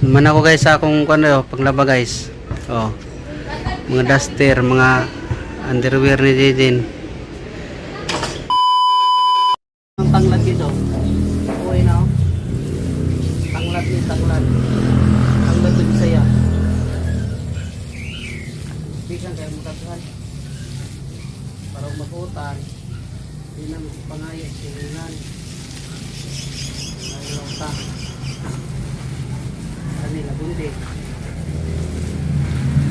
Man ako guys sa akong ano, paglaba guys. Oh, mga duster, mga underwear ni Jejin. Ang tanglad dito. Okay na. Tanglad ni tanglad. Tanglad ni saya. Bisan kayo magkatuhan. Para mabutan. Hindi na pangayos silingan. Ayaw ta. Kanila gundi.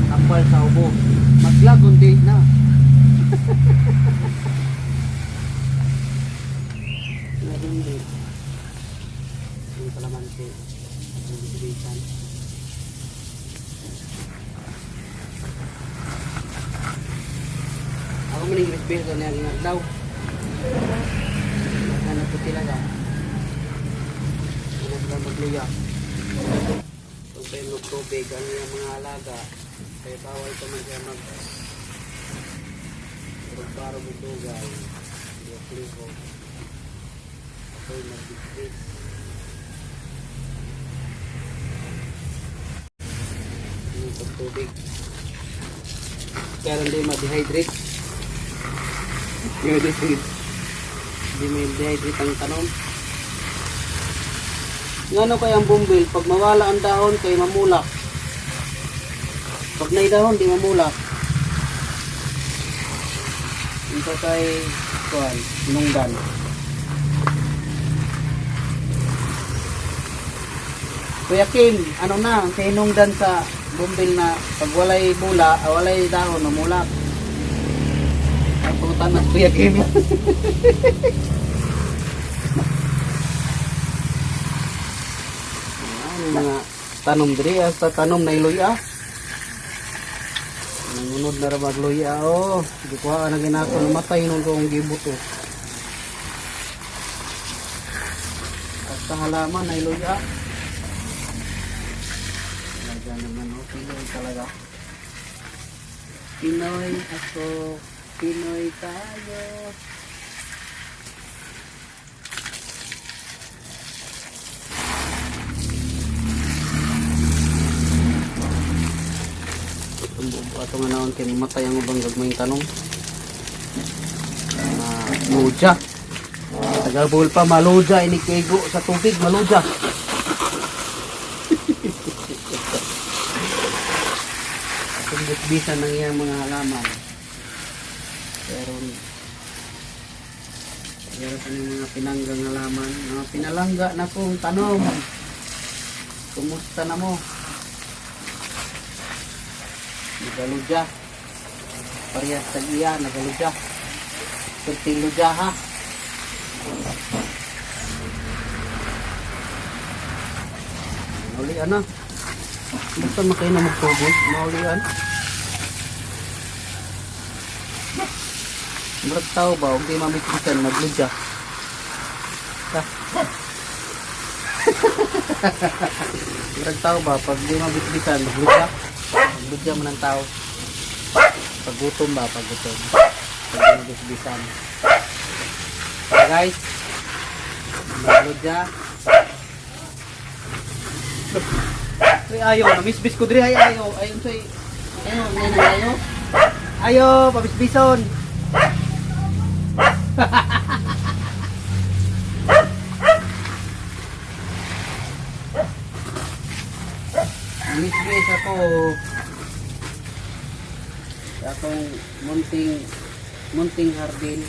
Kapal sa ubo. Maglagundi na. Nagundi. Yung kalamansi. Yung bibisan. Ako maning respect ko na yung aglaw. Hanap ko talaga. Hanap lang magluya. Kung kayo magtubig, ano yung mga alaga, kaya bawal ka man siya baro magdugay. Hindi ko. Ako'y magbibig. Hindi pagtubig. Kaya hindi ma-dehydrate. Hindi ma-dehydrate ang tanong. Ngano kaya ang bumbil? Pag mawala ang dahon, kay mamulak. Pag may dahon, di mamulak. Ito kay kuan, sinunggan. Kuya Kim, ano na, sinunggan sa bumbil na pag walay bula, walay dahon, mamulak. Ang putan ng Kuya Kim. Mga tanom diri sa tanom na iluya. Nangunod na ra magluya di ko na ginako namatay nung kong gibuto. At sa halaman na iluya. Talaga naman Pinoy talaga. Pinoy ako, Pinoy tayo. Ato nga naon kay matay ang ubang gagmayng tanong. Maluja. Tagabul pa maluja ini kego sa tubig maluja. Kung bisa nang iyang mga halaman. Pero sa mga pinanggang halaman, mga pinalangga na kong tanong. Kumusta na mo? Nagaludya. Parehas sa iya, nagaludya. Kunting ludya ha. Maulian na. Basta makain na magtubos. Maulian. Murag tao ba? Huwag di mamitisan, nagludya. Murag tao ba? Pag di mamitisan, nagludya. Nagludya mo ng tao. Paggutom ba? Paggutom. Pag-bisbisan. Okay guys. Nagludya. Ay, ayaw. Namisbis ko diri. Ay, ayaw. Ayaw. Ayaw. Ayaw. Ayaw. Pabisbison. Namisbis ako. Akong munting hardin.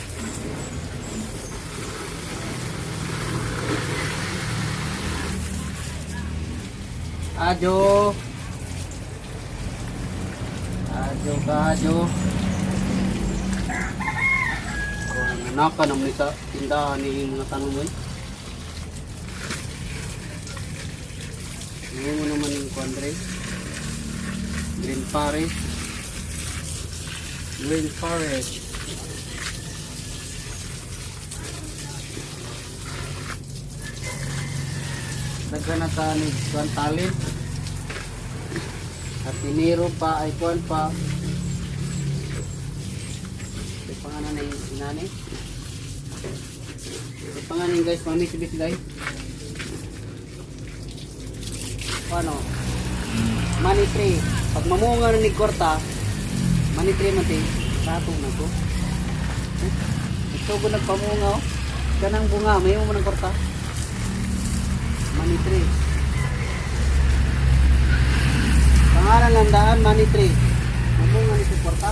Adyo. Kung anak ka naman sa tindahan ni mga tanong mo. Ano mo naman yung Andre? Green Forest. Daghan na sa ni kuan talent. At tiniro pa ay kuan pa. Ito pangalan ni inani. Ito pangalan guys, mamisibis guys. ano, money tree. Pag mamunga na ni kwarta, money tree man ti, satong na ko. Ito ko nagpamunga oh. Ganang bunga, may mo ng kwarta. Money tree. Pangalan ng daan, money tree. Mamunga ni si kwarta.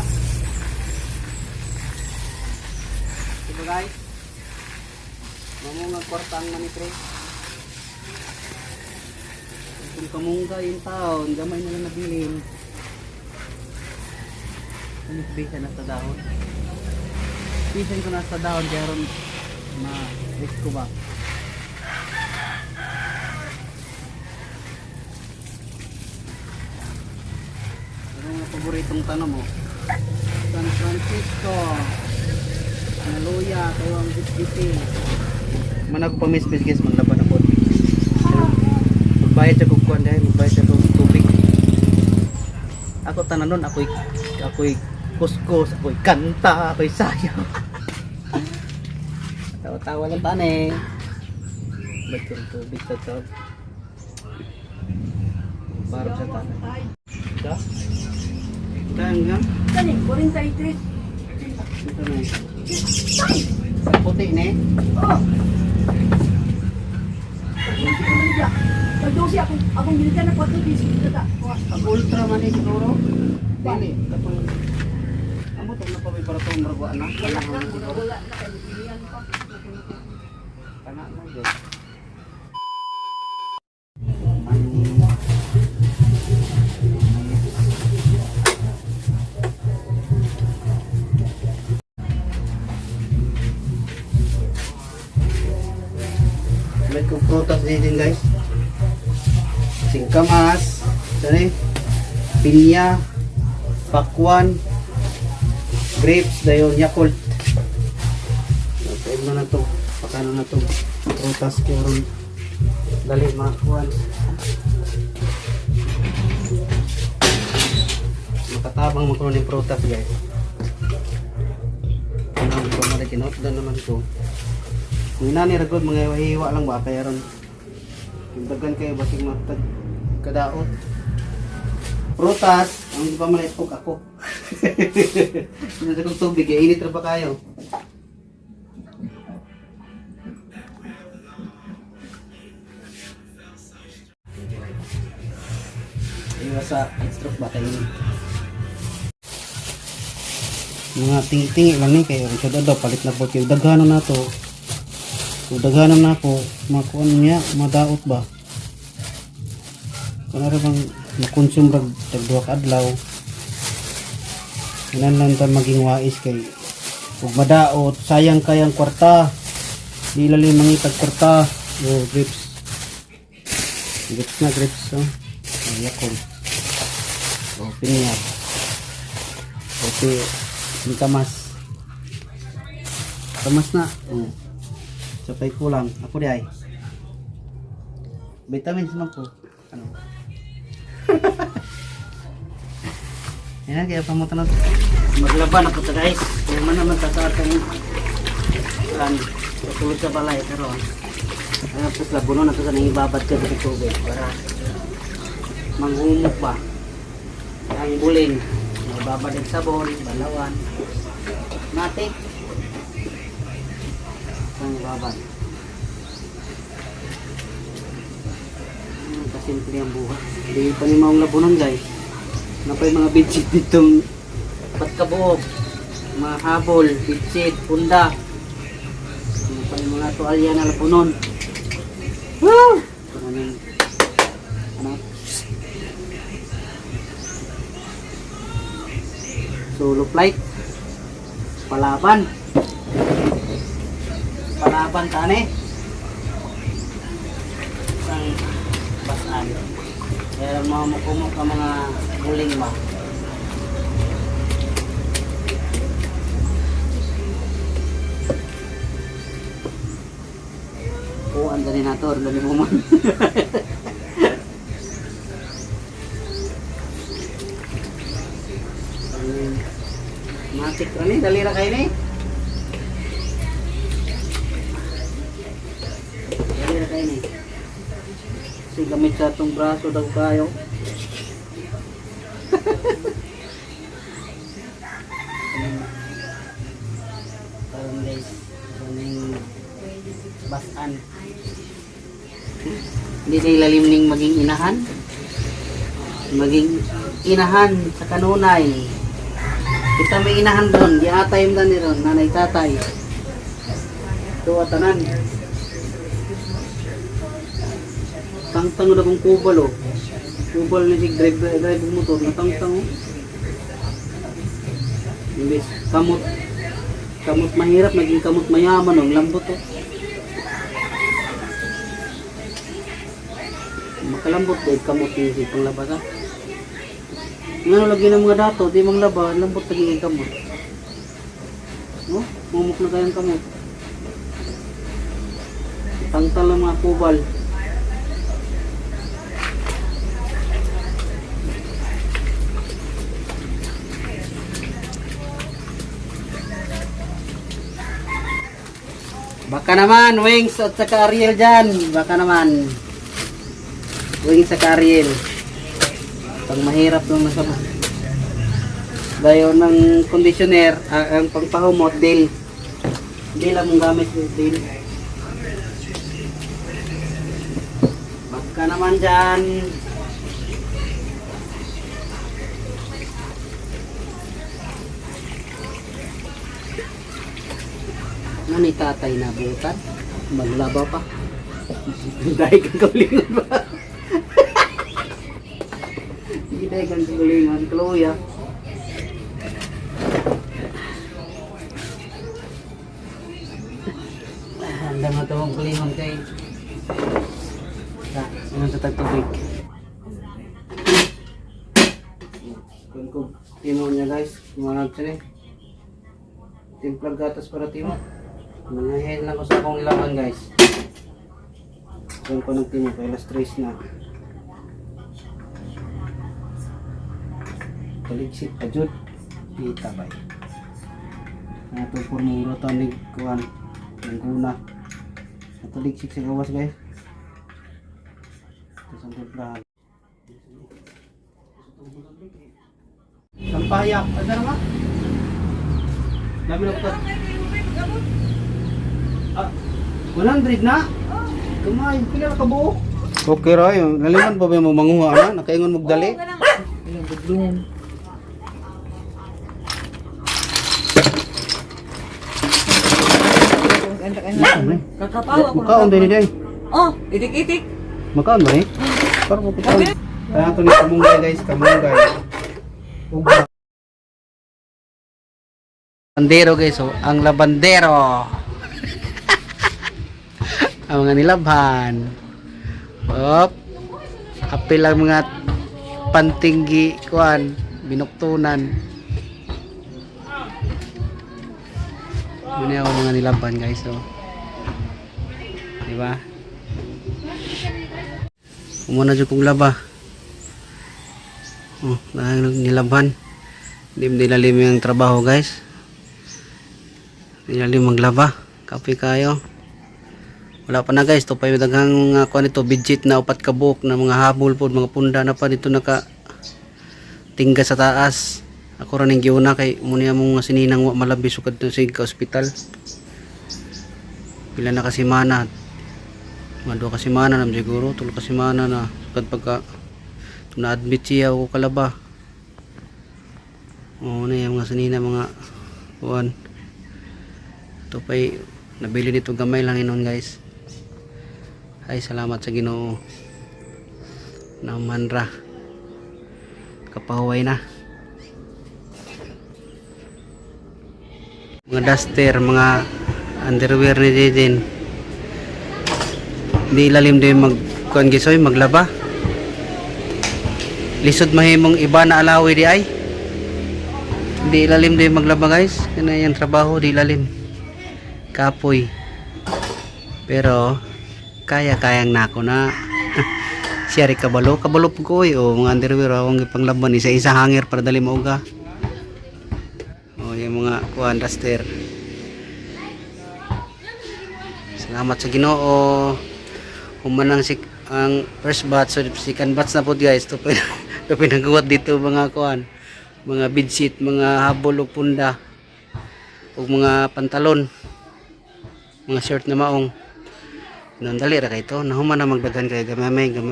Diba guys? Mamunga kwarta ang money tree. Kung kamungga yung taon, gamay nila nabilin. Bisa na sa dahon. Bisan ko na sa dahon, kaya ron ma-risk ko ba? Ano ang paboritong tanong mo? San Francisco, Naluya, kayo ang bitbiting. Manag pa miss guys, maglaban ako. Magbayad siya kung kuhan dahil, magbayad siya kung tubig. Ako tananon, ako'y kuskus, ako'y kanta, ako'y sayaw. Tawa-tawa lang tani. Ba't yung tubig sa tawag? Parang sa tanay. Ito? Ito hanggang? Kani, 43. Ito na eh. Sa puti na eh. Oh. Pag-dosi akong binigyan ng 4 piso dito ta. Ang ultra man eh siguro. Dili. Kapag amo to na pa may para itong maragwa na. Wala na kayo pilihan pa. Kana na dyan. May kong prutas din guys. Singkamas, sorry, pinya, pakwan, grapes, dayon Yakult. Pwede na to, pakano na to. Prutas ko ron. Dali makuan. Makatabang mo ko ng prutas guys. Ano ko mali kinotdan naman ko. Kung nani ragod mga hiwa lang ba kaya ron. Yung dagan kayo basig matag kadaot. Prutas, ang di pa maliit ako. Hindi kong tubig, init na ba kayo? Iwas sa stroke ba kayo? Mga tingi-tingi lang ni kayo. Ang sada daw, palit na po kayo. Daghanan na to. So, daghanan na po. Makuan niya, madaot ba? Kung ano bang makonsume rag tagduha ka adlaw. Inan lang ta maging wais kay ug madaot, sayang kayang kwarta. Di lalim mangitag kwarta. Oh, grapes. Grapes na grapes. Oh. Yakult. Oh, pinya. Okay. Singkamas. Kamas na. Oh. Sapay kulang. Ako di ay. Vitamins lang po. Ano? Yan, kaya pamunta na ito. Maglaban ako sa guys. Kaya man naman tatawag ang tulog sa balay. Pero ano po labunon na ito sa nangibabad ka sa tubig para manghumok ba ang buling. Magbabad ng sabon, balawan, matik. Ang babad. Kasimple ang buhay. Hindi pa ni maong labunon guys. Napay mga bedsheet ditong patkabuhok, mga habol, bedsheet, punda. Napay mga tuwalya na labunon. Woo! Ano? Solo flight. Palaban. Palaban tani. Ang basan. Kaya mga mukumok ka mga buling ba. Oh, andali na to. Andali mo man. Matik ra ni. Dali ra kayo ni. Dali ra kayo ni. Sige gamit sa itong braso daw kayo. Parang guys, yung basan. Hindi na ilalim ning maging inahan. Maging inahan sa kanunay. Kita may inahan doon, di atay mo ni ron, nanay tatay. Ito atanan. Tangtang na kong kubal oh. Kubal na si drive motor, natangtang oh. Imbes, kamot. Kamot mahirap, naging kamot mayaman oh, lambot oh. Makalambot dahil kamot yung sipang labas ha. Ano lagi ng mga dato, di mang laba, lambot lagi yung kamot. No? Mumuk na kayang kamot. Tangtal ng mga kubal. Baka naman, Wings at saka Ariel dyan. Baka naman. Wings sa Ariel. Pag mahirap nung nasa dayo ng conditioner, ang pangpahumot, Dale. Dale ang mong gamit yung Dale. Baka naman dyan. Ano ni tatay na butan? Maglaba pa. Dahil kang kaulingan ba? Hindi dahil kang kaulingan. Kloya. Handa nga ito ang kaulingan kay anong sa tagtubig. Kung timo niya guys, kumanag siya eh. Timplag gatas para timo. Nangahin lang ko sa akong ilaban guys. Doon ko nagtimo kay last trace na. Kaligsik pa jud. Kita ba? Nato po muro to ni kuan. Ang guna. Kaligsik sa gawas guys. Ito sa timplahan. Sampayak. Ada naman? Dami na po. 100 na? Kumay, pila na kabuo? Okay ra, yung laliman pa ba mo manguha na? Nakaingon magdali? Ayun, budlungan. Kakapawa ko. Makaon din ni Oh, itik-itik. Makaon ba ni? Para mo pitaon. Kaya ito ni kamunggay guys, kamunggay. Labandero guys, oh, ang labandero. Ang mga nilabhan. Op. Apil ang mga pantinggi kuan, binuktunan. Muna ako mga nilabhan guys, oh. Di ba? Umuna jud kong laba. Oh, dahil nilabhan. Hindi nilalim yung trabaho guys. Nilalim maglaba. Kape kayo. Wala pa na guys, to pa yung daghang kuan ito, budget na upat ka buok na mga habol po, mga punda na pa dito naka tingga sa taas. Ako rin yung giuna kay muna mong sininang malabis sukad to sa ospital. Pila na kasimana. Mga 2 kasimana na siguro, 3 kasimana na sukad pagka na-admit siya o kalaba. O na yung mga sinina mga kuan. Ito pa nabili nito gamay lang inon guys. Ay salamat sa Ginoo. Namanra. Kapahuway na. Mga duster, mga underwear ni Jaden. Hindi ilalim din magkuan gisoy, maglaba. Lisod mahimong iba na alawi di ay. Hindi ilalim din maglaba guys. Yan na yung trabaho, di ilalim. Kapoy. Pero kaya-kayang nako na. Siya rin kabalo ko o mga underwear akong ipanglaban isa-isa hanger para dali mauga. O yung mga kuan duster. Salamat sa Ginoo. Humanang si ang first batch, so second batch na po guys. Ito pinagawa dito mga kuan, mga bedsheet, mga habol o punda, o mga pantalon, mga shirt na maong. Nandali ra kay ito, nahuman na magdaghan kay gamay na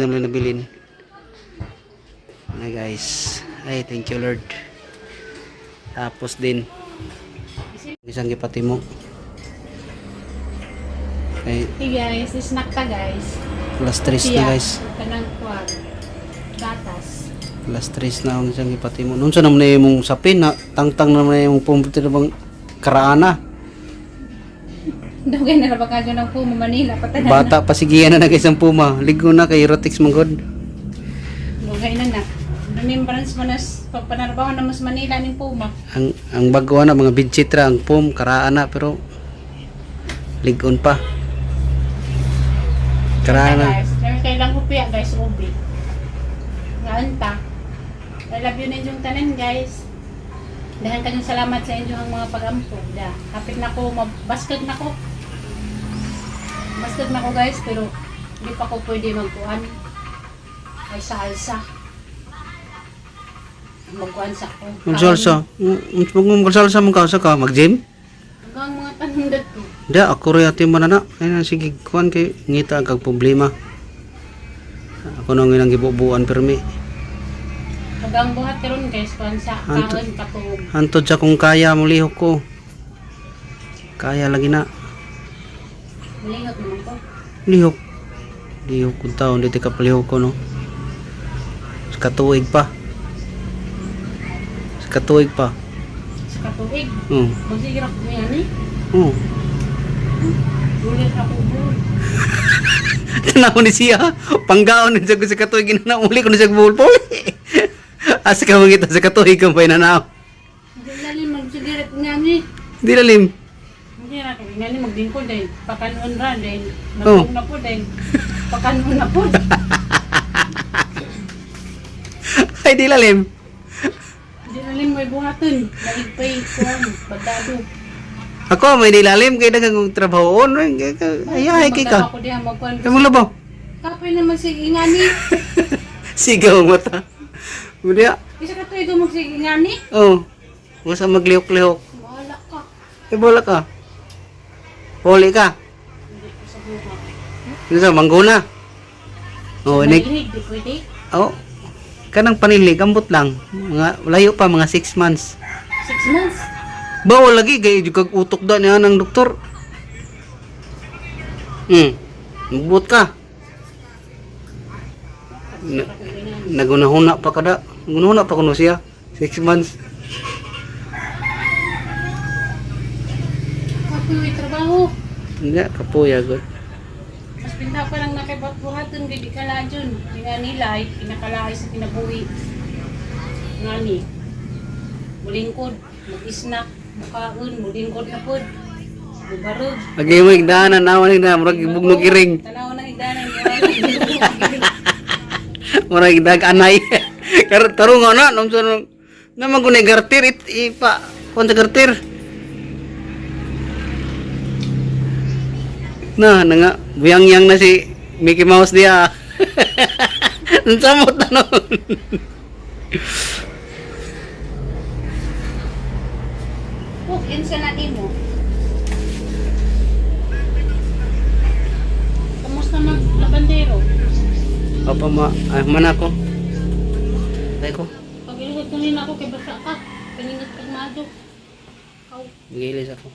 lang nabilin. Na guys, ay thank you Lord. Tapos din isang gipati mo. Ay, Hey guys, snack ta guys. plus 3 na guys. Kanang kuwan. Gatas. Plus 3 na ang isang ipati mo. Nung sa naman na yung sapin na tangtang naman na yung pumunta na bang karaana. Dugay na ba kadyo ng Puma Manila patanan. Bata pasigiyan na guys ang puma. Ligo na kay Rotix manggod. Dugay na. Remembrance man nas pagpanarbaho na mas Manila ning Puma. Ang bago na mga bidchitra ang pum karaana pero ligon pa. Karaana. Guys, kailang hupya guys ubi. Ngaanta. I love you ninyong tanan guys. Dahan kanyang salamat sa inyong mga pag-ampog. Da. Kapit na ko, baskag na ko. Baskag na ko guys, pero hindi pa ko pwede magkuhan. Alsa-alsa. Magkuhan sa ko. Magsalsa. Magsalsa mo ka sa ka mag-gym? Hanggang mga tanong ko. Da ako rin ati mo na na. Ay sige kuan kay ngita kag problema. Ako nang ilang gibubuan permi. Hanggang buhat karon guys, kuhan sa kaon katog. Hantod sa kung kaya mo lihok ko. Kaya lagi na. Malingot naman ko. Lihok. Lihok kung taon dito ka palihok ko no. Sa katuig pa. Sa katuig pa. Sa katubig. Oo. Magsigirap mo yan eh. Oo. Ulit ako buhol. Tanaw ni siya. Panggaon ni siya ko sa katuig. Ginanauli ko na siya buhol-puli. Asa ka mangita sa katuig kang painanaw. Hindi lalim magsigirat nga ni. Hindi lalim. Hindi na kaya nga ni magdingko dahil pakanuan ra dahil Oh. nagpong na po dahil pakanuan na po. Ay di lalim. Hindi lalim may buhaton. Naigpay kuhan. Bagdado. Ako may di lalim kay dagang trabaho. Ay kay ka. Ako diha magkuhan. Ay mo labaw. Kapoy na magsige nga ni. Sigaw ang mata. Mudya. Isa ka to ito magsige nga ni. Oh. Huwag sa maglihok-lihok. Bahala ka. Eh, bola ka. Poli ka. Hindi ko sa buha. Ano sa, mangguna. Oh, inig. Mahilig, di pwede. Oh. Kanang panilig, ambot lang. Mga, layo pa, mga 6 months. 6 months. Bawal lagi, kaya yung kag utok da niya ng doktor. Magbut ka. Nagunahuna pa kada. Nagunahuna pa kuno siya. 6 months. Kapoy may trabaho. Hindi, kapuya, good. Mas pinta pa lang nakibat-buhaton, hindi ka lajon. Nga nila ay pinakalaay sa kinabuhi. Nga ni. Mulingkod, mag-snack, bukaon, mulingkod na pod. Bubarog. Lagi mo igdaanan, naman igdaanan, murag ibugnog iring. Tanaw na igdanan. Murag igdag anay. Tarong nga na, nung sunod. Naman kung gartir, ipa, kung sa gartir. Na nga, buyang-yang na si Mickey Mouse dia. Samot na nun. Hook, insa na mo. Kamusta maglabandero? Apa mana ko? Tay ko. Pag ilihot kanina ako kay basa ka. Kaningat kag madyo. Aw. Gilis ako.